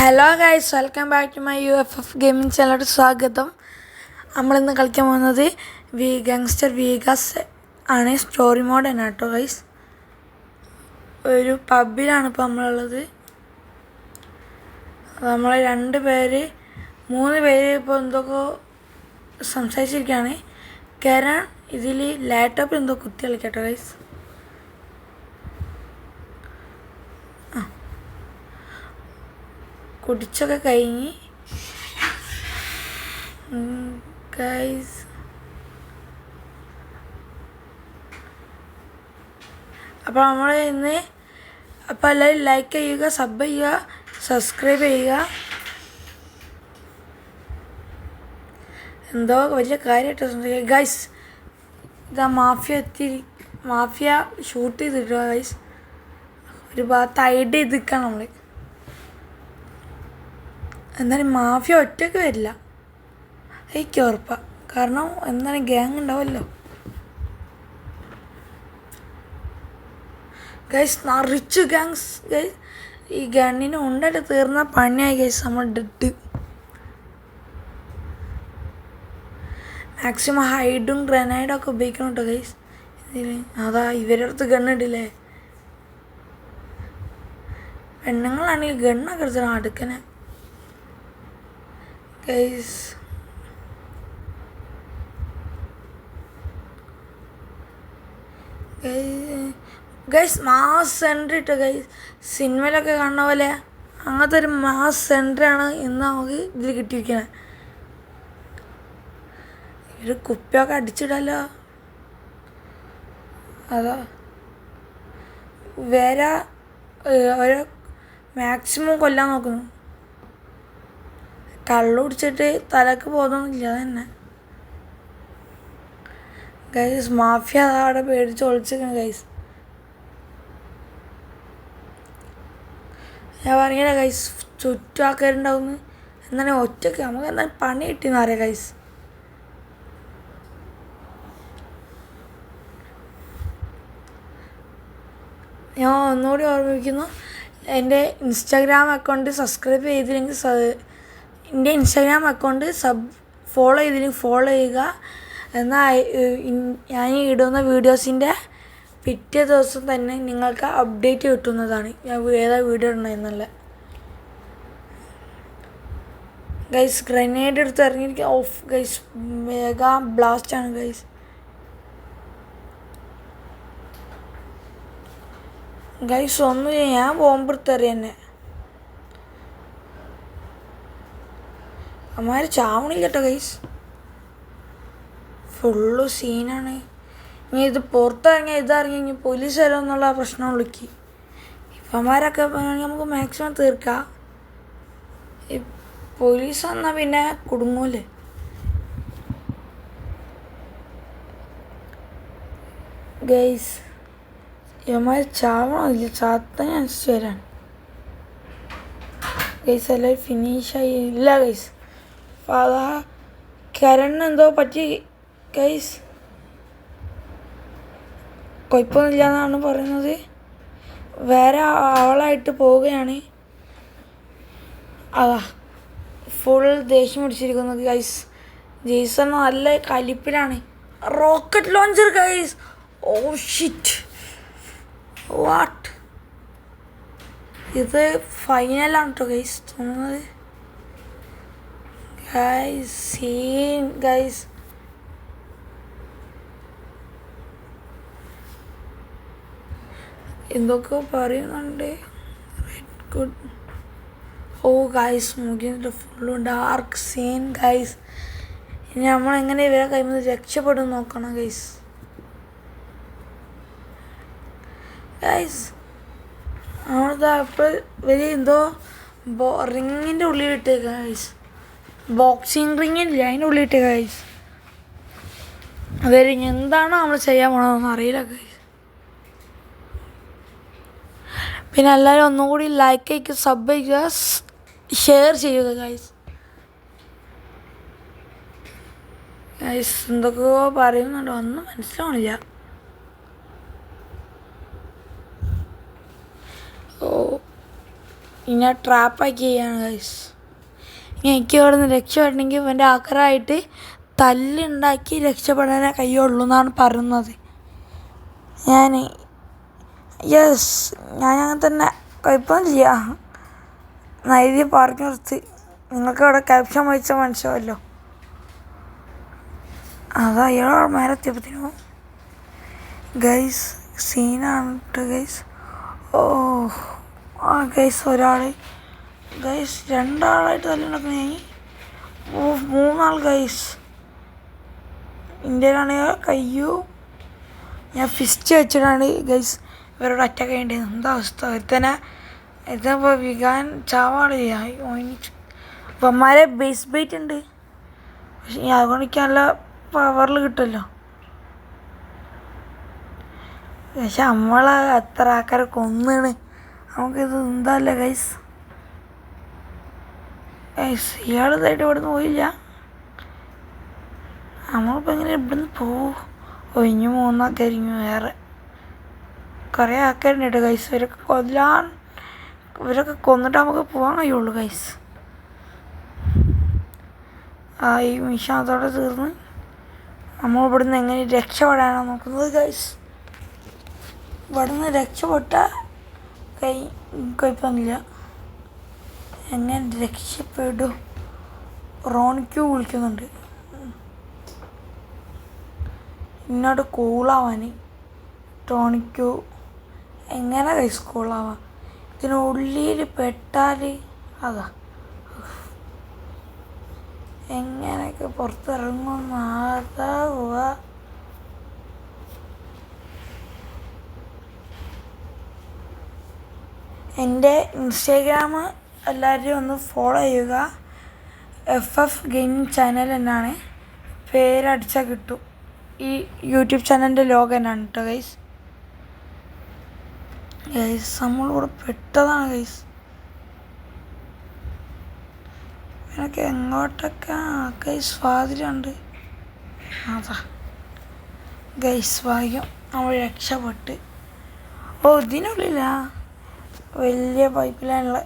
Hello guys, welcome back to my UFF gaming ചാനലോട് സ്വാഗതം. നമ്മളിന്ന് കളിക്കാൻ പോകുന്നത് ഗാങ്സ്റ്റർ വീഗാസ് ആണ്. സ്റ്റോറി മോഡ് തന്നെ കേട്ടോ ഗൈസ്. ഒരു പബ്ബിലാണ് ഇപ്പോൾ നമ്മളുള്ളത്. നമ്മൾ 2 പേര് 3 പേര് ഇപ്പോൾ എന്തൊക്കെ സംസാരിച്ചിരിക്കുകയാണ്. കാരണം ഇതിൽ ലാപ്ടോപ്പിൽ എന്തോ കുത്തി കളിക്കട്ടോ ഗൈസ്. കുടിച്ചൊക്കെ കഴിഞ്ഞ് ഗൈസ്, അപ്പോൾ നമ്മൾ ഇന്ന് എല്ലാവരും ലൈക്ക് ചെയ്യുക, സബ് ചെയ്യുക, സബ്സ്ക്രൈബ് ചെയ്യുക. എന്തോ വലിയ കാര്യമായിട്ട് ഗൈസ്. ഇതാ മാഫിയ ഷൂട്ട് ചെയ്തിട്ടുക ഗൈസ്. ഒരു ഭാഗത്ത് ഐഡ് ചെയ്ത് നിൽക്കണം നമ്മൾ. എന്നാലും മാഫിയ ഒറ്റയ്ക്ക് വരില്ല, എനിക്ക് ഉറപ്പാണ്. കാരണം എന്തായാലും ഗ്യാങ് ഉണ്ടാവുമല്ലോ ഗൈസ്. നിറച്ച് ഗ്യാങ്സ് ഗൈസ്. ഈ ഗണ്ണിന് ഉണ്ടായിട്ട് തീർന്ന പണിയായി ഗൈസ്. നമ്മൾ ഡെഡ്. മാക്സിമം ഹൈഡും ഗ്രനൈഡും ഒക്കെ ഉപയോഗിക്കണം കേട്ടോ ഗൈസ്. അതാ ഇവരുടെ അടുത്ത് ഗണ്ണിടില്ലേ. പെണ്ണുങ്ങളാണെങ്കിൽ ഗണ്ണൊക്കെ എടുത്തിട്ട് അടുക്കനെ ഗൈസ്. ഗൈസ് മാസ് എൻട്രി ഇട്ടോ ഗൈസ്. സിനിമയിലൊക്കെ കാണുന്ന പോലെ അങ്ങനത്തെ ഒരു മാസ് എൻട്രിയാണ് ഇന്ന് നമുക്ക് ഇതിൽ കിട്ടിയിരിക്കുന്നത്. ഒരു കുപ്പിയൊക്കെ അടിച്ചിടല്ലോ. അതാ വേറെ ഒരു മാക്സിമം കൊല്ലാൻ നോക്കുന്നു. കള്ളു കുടിച്ചിട്ട് തലക്ക് പോകുന്നില്ല തന്നെ ഗൈസ്. മാഫിയ അവിടെ പേടിച്ച് ഒളിച്ചിരിക്കണം ഗൈസ്. ഞാൻ പറഞ്ഞില്ല ഗൈസ്, ചുറ്റും ആൾക്കാരുണ്ടാവുന്നു. എന്നാലും ഒറ്റയ്ക്ക് നമുക്ക് എന്തായാലും പണി കിട്ടിയെന്ന് അറിയാം ഗൈസ്. ഞാൻ ഒന്നുകൂടി ഓർമ്മിപ്പിക്കുന്നു, എൻ്റെ ഇൻസ്റ്റാഗ്രാം അക്കൗണ്ട് സബ്സ്ക്രൈബ് ചെയ്തില്ലെങ്കിൽ എൻ്റെ ഇൻസ്റ്റാഗ്രാം അക്കൗണ്ട് ഫോളോ ചെയ്തില്ലെങ്കിൽ ഫോളോ ചെയ്യുക. എന്നാൽ ഞാൻ ഇടുന്ന വീഡിയോസിൻ്റെ പിറ്റേ ദിവസം തന്നെ നിങ്ങൾക്ക് അപ്ഡേറ്റ് കിട്ടുന്നതാണ്, ഞാൻ ഏതാ വീഡിയോ ഇടണമെന്നുള്ള. ഗൈസ് ഗ്രനേഡ് എടുത്ത് ഇറങ്ങിയിരിക്കുക. ഓഫ് ഗൈസ്, മെഗാ ബ്ലാസ്റ്റാണ് ഗൈസ്. ഗൈസ് ഒന്നും ഞാൻ ബോംബെടുത്തറിയ തന്നെ. അമ്മാര് ചാവണില്ല കേട്ടോ ഗൈസ്. ഫുള്ള് സീനാണ്. ഇനി ഇത് പുറത്തിറങ്ങിയാൽ ഇതറിഞ്ഞ് ഇനി പോലീസ് വരുമെന്നുള്ള പ്രശ്നം വിളിക്ക്. ഇപ്പന്മാരൊക്കെ നമുക്ക് മാക്സിമം തീർക്കാം. ഈ പോലീസ് വന്നാൽ പിന്നെ കുടുങ്ങൂലേ ഗൈസ്. ഇവന്മാർ ചാവണമില്ല, ചാത്താൻ അനുസരിച്ച് വരാൻ ഗൈസ്. എല്ലാവരും ഫിനിഷായി ഇല്ല ഗൈസ്. അപ്പോൾ അതാ കരണ് എന്തോ പറ്റി ഗൈസ്. കുഴപ്പമൊന്നുമില്ല എന്നാണ് പറയുന്നത്. വേറെ ആളായിട്ട് പോവുകയാണ്. അതാ ഫുൾ ദേഷ്യം പിടിച്ചിരിക്കുന്നു ഗൈസ്. ജെയ്സൺ നല്ല കലിപ്പിലാണ്. Rocket launcher guys. Oh shit, what. ഇത് ഫൈനലാണ് കേട്ടോ ഗൈസ് തോന്നുന്നത്. Guys scene guys. എന്തൊക്കെ പറയുന്നുണ്ട്. ഗുഡ്. ഓ ഗൈസ് മുഖിൻ്റെ ഫുള്ളും ഡാർക്ക് സീൻ ഗൈസ്. ഇനി നമ്മളെങ്ങനെ ഇവരെ കൈമിൽ രക്ഷപ്പെടും നോക്കണം ഗൈസ്. ഗൈസ് നമ്മളിതാ ഇപ്പോൾ വലിയ എന്തോ റിങ്ങിൻ്റെ ഉള്ളിലിട്ടേക്ക ഗൈസ്. ബോക്സിങ് റിങ്ങില്ല, അതിൻ്റെ ഉള്ളിലിട്ടേക്ക ഗൈസ്. അതെ, എന്താണോ നമ്മൾ ചെയ്യാൻ പോകണമെന്ന് അറിയില്ല ഗൈസ്. പിന്നെ എല്ലാവരും ഒന്നും കൂടി ലൈക്ക് ചെയ്യുക, സബ് ചെയ്യുക, ഷെയർ ചെയ്യുക ഗൈസ്. ഗൈസ് എന്തൊക്കെയോ പറയുന്നുണ്ടോ ഒന്നും മനസ്സിലാവണില്ല. ഓ ഇന്നെ ട്രാപ്പാക്കി ചെയ്യാണ് ഗൈസ്. എനിക്ക് ഇവിടെ നിന്ന് രക്ഷപ്പെടണമെങ്കിൽ ഇവൻ്റെ ആക്രായിട്ട് തല്ലുണ്ടാക്കി രക്ഷപ്പെടാനേ കഴിയുള്ളൂ എന്നാണ് പറയുന്നത്. ഞാൻ അങ്ങനെ തന്നെ കുഴപ്പമൊന്നുമില്ല. നൈതി പറഞ്ഞു നിർത്തി. നിങ്ങൾക്ക് അവിടെ ക്യാപ്ഷൻ വായിച്ചാൽ മനസ്സിലാവല്ലോ. അതാ അയാൾ മേലെത്തിയപ്പത്തിനോ ഗൈസ് സീനാണ് കേട്ടോ ഗൈസ്. ഗൈസ് ഒരാൾ ഗൈസ് 2 ആളായിട്ട് തല്ലുണ്ടാക്കുന്ന ഞാൻ 3 ആൾ ഗൈസ്. ഇന്ത്യയിലാണെങ്കിൽ കയ്യോ ഞാൻ ഫിസ്റ്റ് വെച്ചിട്ടാണ് ഗൈസ് ഇവരോട് അറ്റാക്ക് ചെയ്യേണ്ടത്. എന്താ അവസ്ഥ? ഇതിപ്പോൾ വികാൻ ചാവാട് അപ്പം അമ്മമാരെ ബേസ് ബൈറ്റ് ഉണ്ട്. പക്ഷെ അതുകൊണ്ട് എനിക്ക് നല്ല പവറിൽ കിട്ടുമല്ലോ. പക്ഷെ നമ്മളെ അത്ര ആൾക്കാരെ കൊന്നാണ്. നമുക്കിത് എന്താല്ലേ ഗൈസ്. ഇയാൾ ഇതായിട്ട് ഇവിടെ നിന്ന് പോയില്ല. നമ്മളിപ്പോൾ എങ്ങനെ ഇവിടുന്ന് പോവും? ഇനി 3 ആൾക്കാരിഞ്ഞു. വേറെ കുറേ ആൾക്കാരുണ്ട് കേട്ടോ ഗൈസ്. ഇവരൊക്കെ കൊന്നിട്ട് നമുക്ക് പോകാൻ കഴിയുള്ളൂ ഗൈസ്. ഈ മിഷൻ അതോടെ തീർന്ന് നമ്മൾ ഇവിടുന്ന് എങ്ങനെ രക്ഷപ്പെടാനാണ് നോക്കുന്നത് ഗൈസ്. ഇവിടുന്ന് രക്ഷപ്പെട്ടാൽ കുഴപ്പമൊന്നുമില്ല. എങ്ങനെ രക്ഷപ്പെടും? റോണിക്യൂ വിളിക്കുന്നുണ്ട് എന്നോട് കൂളാവാൻ. ടോണിക്യൂ എങ്ങനെ ഗൈസ് കൂളാവാം? ഇതിനുള്ളിൽ പെട്ടാൽ അതാ എങ്ങനെയൊക്കെ പുറത്തിറങ്ങും. അതാവുക എൻ്റെ ഇൻസ്റ്റാഗ്രാം എല്ലാവരും ഒന്ന് ഫോളോ ചെയ്യുക. FF ഗെയിമിംഗ് ചാനൽ എന്നാണ് പേരടിച്ചാൽ കിട്ടും. ഈ യൂട്യൂബ് ചാനലിൻ്റെ ലോഗോ തന്നെയാണ് കേട്ടോ ഗൈസ്. നമ്മളിവിടെ പെട്ടതാണ് ഗൈസ്. എനിക്ക് എങ്ങോട്ടൊക്കെ ഗൈസ് സ്വാതന്ത്ര്യമുണ്ട്. അതാ ഗൈസ് ഭാഗ്യം നമ്മൾ രക്ഷപ്പെട്ട്. ഇതിനുള്ളില്ല വലിയ പൈപ്പ് ലൈനുള്ള